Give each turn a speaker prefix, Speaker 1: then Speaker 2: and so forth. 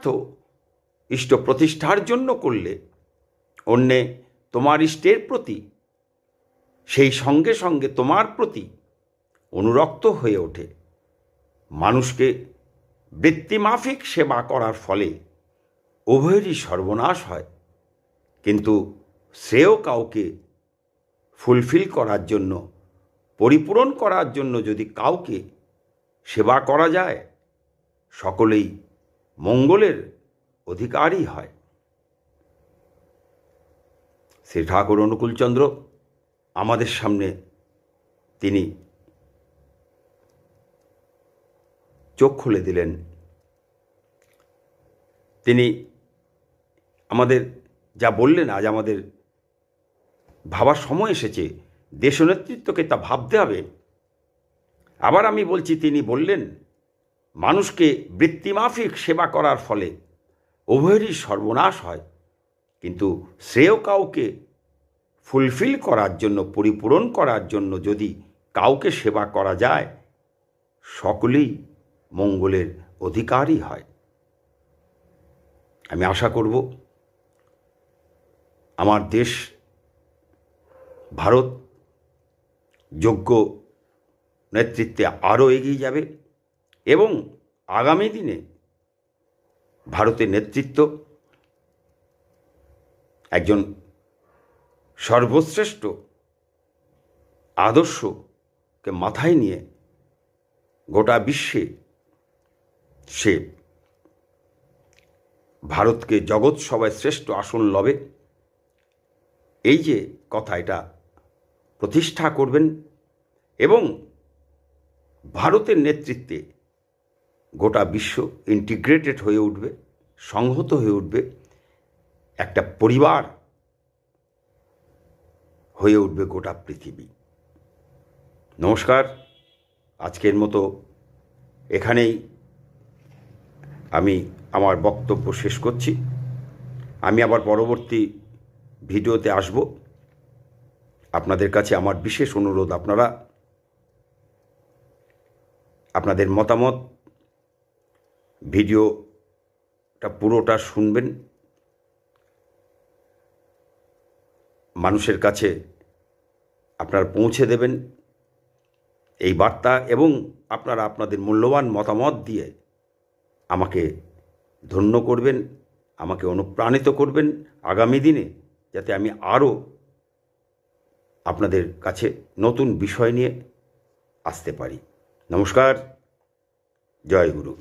Speaker 1: পুরুষার্থ ইষ্ট প্রতিষ্ঠার জন্য করলে অন্যে তোমার ইষ্টের প্রতি সেই সঙ্গে সঙ্গে তোমার প্রতি অনুরক্ত হয়ে ওঠে। মানুষকে বৃত্তিমাফিক সেবা করার ফলে উভয়েরই সর্বনাশ হয়, কিন্তু শ্রেয় কাউকে ফুলফিল করার জন্য, পরিপূরণ করার জন্য যদি কাউকে সেবা করা যায়, সকলেই মঙ্গলের অধিকারী হয়। শ্রী ঠাকুর অনুকূলচন্দ্র আমাদের সামনে তিনি চোখ খুলে দিলেন। তিনি আমাদের যা বললেন, আজ আমাদের ভাবার সময় এসেছে, দেশনেতৃত্বকে তা ভাবতে হবে। আবার আমি বলছি, তিনি বললেন মানুষকে বৃত্তিমাফিক সেবা করার ফলে উভয়েরই সর্বনাশ হয়, কিন্তু শ্রেয় কাউকে ফুলফিল করার জন্য, পরিপূরণ করার জন্য যদি কাউকে সেবা করা যায়, সকলেই মঙ্গলের অধিকারী হয়। আমি আশা করব আমার দেশ ভারত যোগ্য নেতৃত্বে আরও এগিয়ে যাবে এবং আগামী দিনে ভারতের নেতৃত্ব একজন সর্বশ্রেষ্ঠ আদর্শকে মাথায় নিয়ে গোটা বিশ্বে সে ভারতকে জগৎ সভায় শ্রেষ্ঠ আসন লবে, এই যে কথা, এটা প্রতিষ্ঠা করবেন এবং ভারতের নেতৃত্বে গোটা বিশ্ব ইন্টিগ্রেটেড হয়ে উঠবে, সংহত হয়ে উঠবে, একটা পরিবার হয়ে উঠবে গোটা পৃথিবী। নমস্কার, আজকের মতো এখানেই আমি আমার বক্তব্য শেষ করছি। আমি আবার পরবর্তী ভিডিওতে আসব। আপনাদের কাছে আমার বিশেষ অনুরোধ, আপনাদের মতামত ভিডিওটা পুরোটা শুনবেন, মানুষের কাছে আপনারা পৌঁছে দেবেন এই বার্তা, এবং আপনারা আপনাদের মূল্যবান মতামত দিয়ে আমাকে ধন্য করবেন, আমাকে অনুপ্রাণিত করবেন আগামী দিনে, যাতে আমি আরও আপনাদের কাছে নতুন বিষয় নিয়ে আসতে পারি। নমস্কার, জয় গুরু।